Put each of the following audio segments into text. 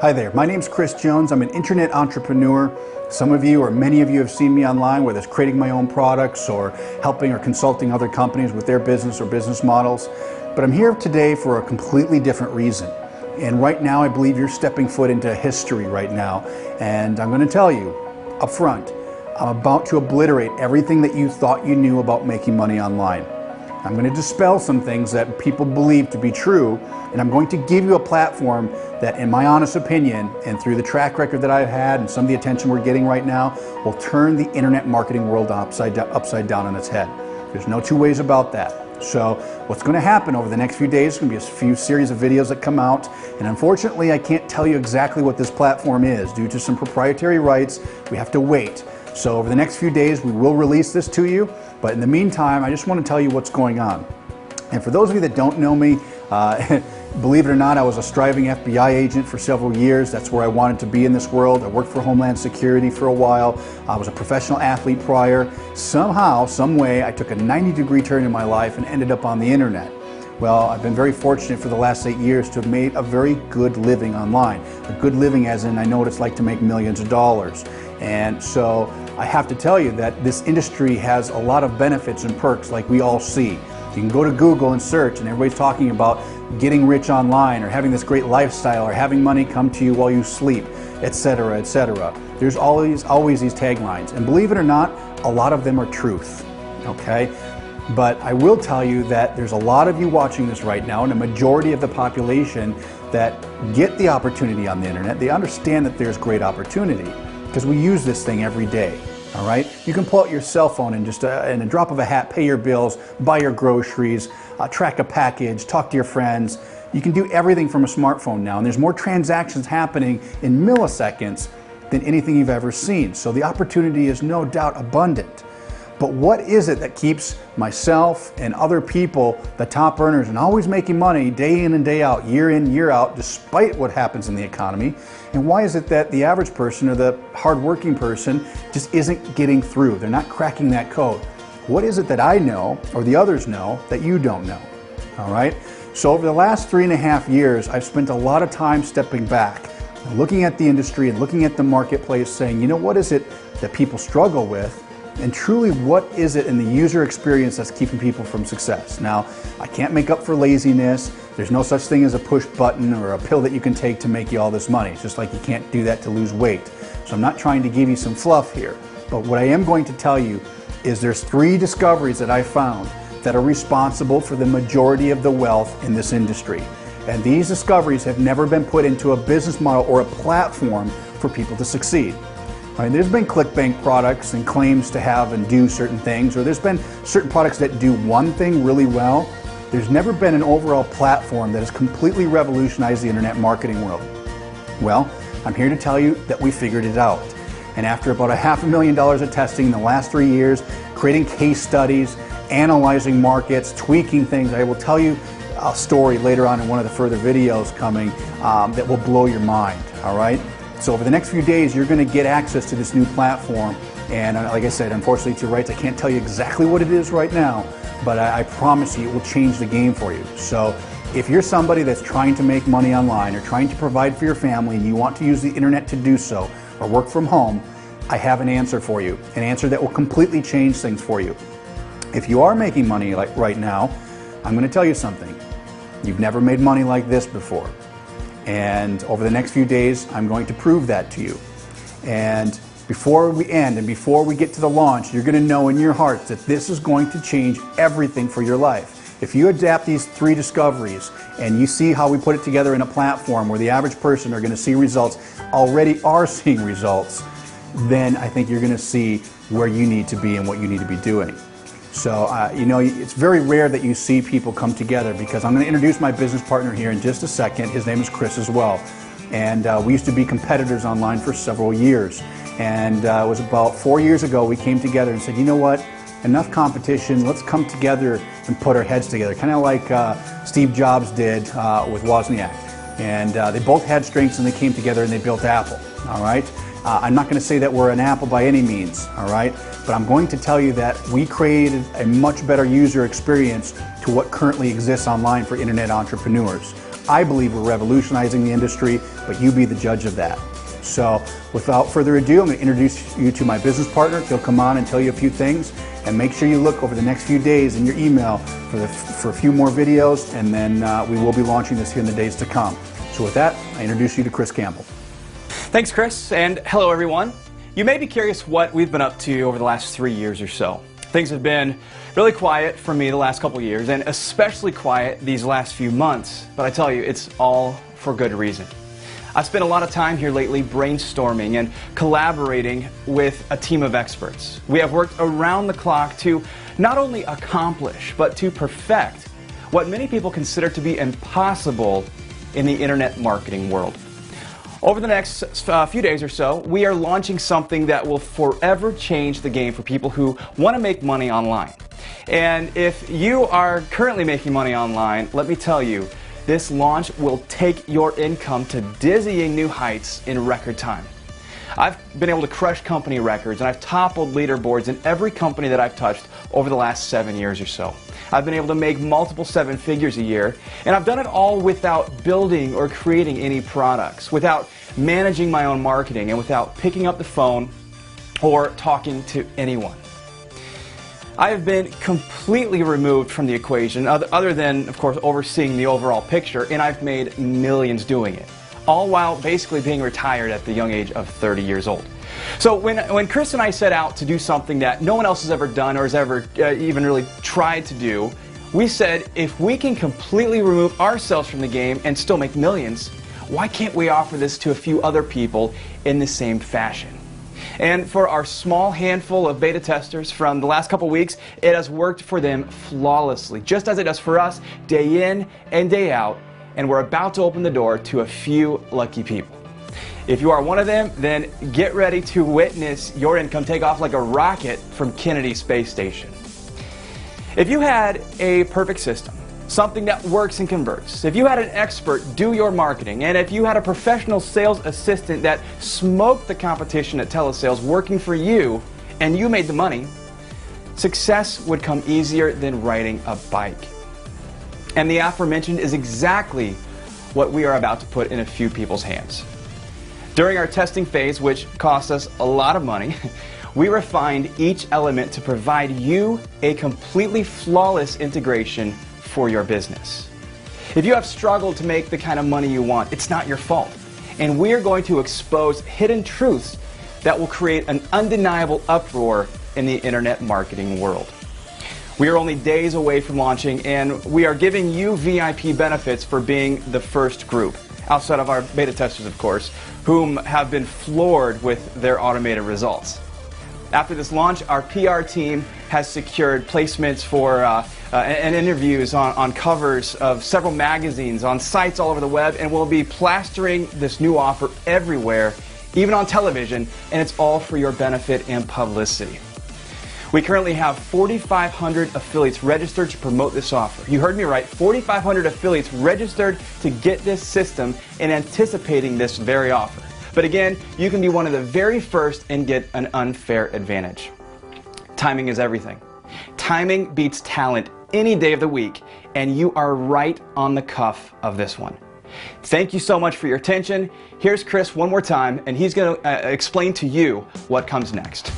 Hi there, my name's Chris Jones. I'm an internet entrepreneur. Some of you or many of you have seen me online, whether it's creating my own products or helping or consulting other companies with their business or business models. But I'm here today for a completely different reason. And right now I believe you're stepping foot into history right now. And I'm going to tell you up front, I'm about to obliterate everything that you thought you knew about making money online. I'm going to dispel some things that people believe to be true, and I'm going to give you a platform that, in my honest opinion, and through the track record that I've had and some of the attention we're getting right now, will turn the internet marketing world upside down on its head. There's no two ways about that. So what's going to happen over the next few days is going to be a few series of videos that come out, and unfortunately I can't tell you exactly what this platform is. Due to some proprietary rights, we have to wait. So over the next few days we will release this to you, but in the meantime I just want to tell you what's going on. And for those of you that don't know me, believe it or not, I was a striving FBI agent for several years. That's where I wanted to be in this world. I worked for Homeland Security for a while. I was a professional athlete prior. Somehow, some way, I took a 90-degree turn in my life and ended up on the internet. Well, I've been very fortunate for the last 8 years to have made a very good living online. A good living as in I know what it's like to make millions of dollars. And so I have to tell you that this industry has a lot of benefits and perks like we all see. You can go to Google and search and everybody's talking about getting rich online or having this great lifestyle or having money come to you while you sleep, etc., etc. There's always these taglines, and believe it or not, a lot of them are truth, okay? But I will tell you that there's a lot of you watching this right now, and a majority of the population that get the opportunity on the internet. They understand that there's great opportunity because we use this thing every day. All right, you can pull out your cell phone and just in a drop of a hat, pay your bills, buy your groceries, track a package, talk to your friends. You can do everything from a smartphone now, and there's more transactions happening in milliseconds than anything you've ever seen. So the opportunity is no doubt abundant. But what is it that keeps myself and other people, the top earners, and always making money day in and day out, year in, year out, despite what happens in the economy? And why is it that the average person or the hardworking person just isn't getting through? They're not cracking that code. What is it that I know or the others know that you don't know? All right. So over the last 3.5 years, I've spent a lot of time stepping back, looking at the industry and looking at the marketplace, saying, you know, what is it that people struggle with? And truly, what is it in the user experience that's keeping people from success? Now, I can't make up for laziness. There's no such thing as a push button or a pill that you can take to make you all this money. It's just like you can't do that to lose weight. So I'm not trying to give you some fluff here. But what I am going to tell you is there's 3 discoveries that I found that are responsible for the majority of the wealth in this industry. And these discoveries have never been put into a business model or a platform for people to succeed. Right, there's been ClickBank products and claims to have and do certain things, or there's been certain products that do one thing really well. There's never been an overall platform that has completely revolutionized the internet marketing world. Well, I'm here to tell you that we figured it out. And after about $500,000 of testing in the last 3 years, creating case studies, analyzing markets, tweaking things, I will tell you a story later on in one of the further videos coming that will blow your mind, all right? So over the next few days, you're going to get access to this new platform. And like I said, unfortunately to your rights, I can't tell you exactly what it is right now, but I promise you it will change the game for you. So if you're somebody that's trying to make money online or trying to provide for your family and you want to use the internet to do so or work from home, I have an answer for you, an answer that will completely change things for you. If you are making money like right now, I'm going to tell you something. You've never made money like this before. And over the next few days, I'm going to prove that to you. And before we end and before we get to the launch, you're going to know in your heart that this is going to change everything for your life. If you adapt these 3 discoveries and you see how we put it together in a platform where the average person are going to see results, already are seeing results, then I think you're going to see where you need to be and what you need to be doing. So, you know, it's very rare that you see people come together, because I'm going to introduce my business partner here in just a second. His name is Chris as well. And we used to be competitors online for several years. And it was about 4 years ago we came together and said, you know what, enough competition, let's come together and put our heads together. Kind of like Steve Jobs did with Wozniak. And they both had strengths and they came together and they built Apple, all right? I'm not going to say that we're an Apple by any means, all right? But I'm going to tell you that we created a much better user experience to what currently exists online for internet entrepreneurs. I believe we're revolutionizing the industry, but you be the judge of that. So without further ado, I'm going to introduce you to my business partner. He'll come on and tell you a few things, and make sure you look over the next few days in your email for a few more videos, and then we will be launching this here in the days to come. So with that, I introduce you to Chris Campbell. Thanks, Chris, and hello everyone. You may be curious what we've been up to over the last 3 years or so. Things have been really quiet for me the last couple years, and especially quiet these last few months, but I tell you, it's all for good reason. I've spent a lot of time here lately brainstorming and collaborating with a team of experts. We have worked around the clock to not only accomplish, but to perfect what many people consider to be impossible in the internet marketing world. Over the next few days or so, we are launching something that will forever change the game for people who want to make money online. And if you are currently making money online, let me tell you, this launch will take your income to dizzying new heights in record time. I've been able to crush company records, and I've toppled leaderboards in every company that I've touched over the last 7 years or so. I've been able to make multiple 7 figures a year, and I've done it all without building or creating any products, without managing my own marketing, and without picking up the phone or talking to anyone. I have been completely removed from the equation, other than, of course, overseeing the overall picture, and I've made millions doing it, all while basically being retired at the young age of 30 years old. So when Chris and I set out to do something that no one else has ever done or has ever even really tried to do, we said, if we can completely remove ourselves from the game and still make millions, why can't we offer this to a few other people in the same fashion? And for our small handful of beta testers from the last couple weeks, it has worked for them flawlessly, just as it does for us day in and day out, and we're about to open the door to a few lucky people. If you are one of them, then get ready to witness your income take off like a rocket from Kennedy Space Station. If you had a perfect system, something that works and converts, if you had an expert do your marketing, and if you had a professional sales assistant that smoked the competition at telesales working for you, and you made the money, success would come easier than riding a bike. And the aforementioned is exactly what we are about to put in a few people's hands. During our testing phase, which cost us a lot of money, we refined each element to provide you a completely flawless integration for your business. If you have struggled to make the kind of money you want, it's not your fault. And we're going to expose hidden truths that will create an undeniable uproar in the internet marketing world. We are only days away from launching, and we are giving you VIP benefits for being the first group, outside of our beta testers, of course, whom have been floored with their automated results. After this launch, our PR team has secured placements for and interviews on covers of several magazines, on sites all over the web, and we'll be plastering this new offer everywhere, even on television, and it's all for your benefit and publicity. We currently have 4,500 affiliates registered to promote this offer. You heard me right, 4,500 affiliates registered to get this system and anticipating this very offer. But again, you can be one of the very first and get an unfair advantage. Timing is everything. Timing beats talent any day of the week, and you are right on the cuff of this one. Thank you so much for your attention. Here's Chris one more time, and he's going to explain to you what comes next.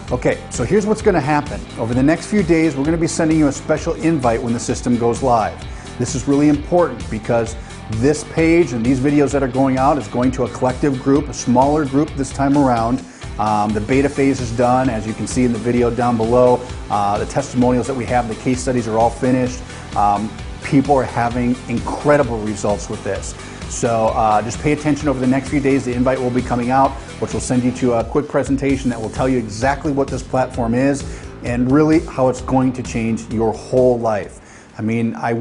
Okay, so here's what's going to happen. Over the next few days, we're going to be sending you a special invite when the system goes live. This is really important because this page and these videos that are going out is going to a collective group, a smaller group this time around. The beta phase is done, as you can see in the video down below. The testimonials that we have, the case studies are all finished. People are having incredible results with this. So just pay attention over the next few days. The invite will be coming out, which will send you to a quick presentation that will tell you exactly what this platform is and really how it's going to change your whole life. I mean, I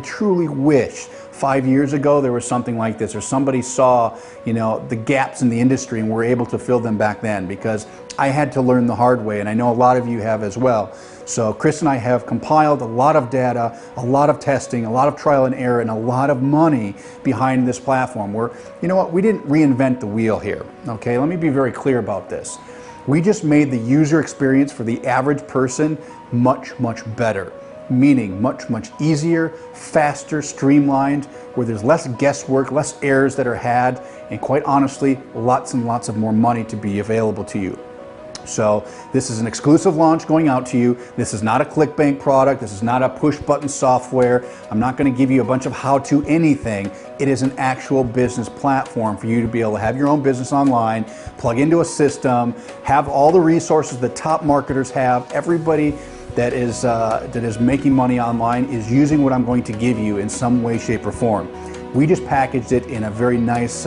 truly wish 5 years ago there was something like this, or somebody saw, the gaps in the industry and were able to fill them back then, because I had to learn the hard way, and I know a lot of you have as well. So Chris and I have compiled a lot of data, a lot of testing, a lot of trial and error, and a lot of money behind this platform. We didn't reinvent the wheel here, okay? Let me be very clear about this. We just made the user experience for the average person much, much better. meaning much, much easier, faster, streamlined, where there's less guesswork, less errors that are had, and quite honestly, lots and lots of more money to be available to you. So this is an exclusive launch going out to you. This is not a ClickBank product. This is not a push button software. I'm not going to give you a bunch of how-to anything. It is an actual business platform for you to be able to have your own business online, plug into a system, have all the resources the top marketers have. Everybody that is making money online is using what I'm going to give you in some way, shape, or form. We just packaged it in a very nice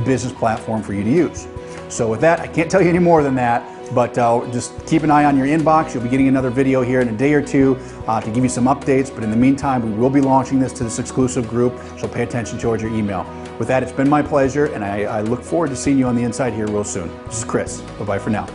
business platform for you to use. So with that, I can't tell you any more than that, but just keep an eye on your inbox. You'll be getting another video here in a day or two to give you some updates, but in the meantime, we will be launching this to this exclusive group, so pay attention towards your email. With that, it's been my pleasure, and I look forward to seeing you on the inside here real soon. This is Chris. Bye-bye for now.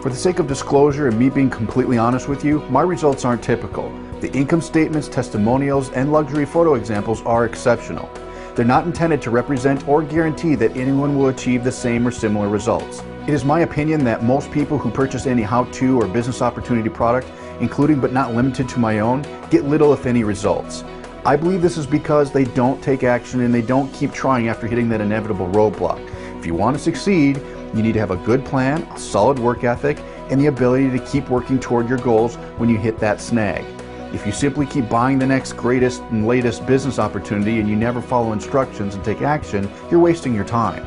For the sake of disclosure and me being completely honest with you, my results aren't typical. The income statements, testimonials, and luxury photo examples are exceptional. They're not intended to represent or guarantee that anyone will achieve the same or similar results. It is my opinion that most people who purchase any how-to or business opportunity product, including but not limited to my own, get little if any results. I believe this is because they don't take action and they don't keep trying after hitting that inevitable roadblock. If you want to succeed, you need to have a good plan, a solid work ethic, and the ability to keep working toward your goals when you hit that snag. If you simply keep buying the next greatest and latest business opportunity and you never follow instructions and take action, you're wasting your time.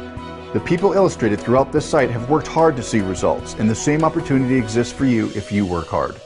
The people illustrated throughout this site have worked hard to see results, and the same opportunity exists for you if you work hard.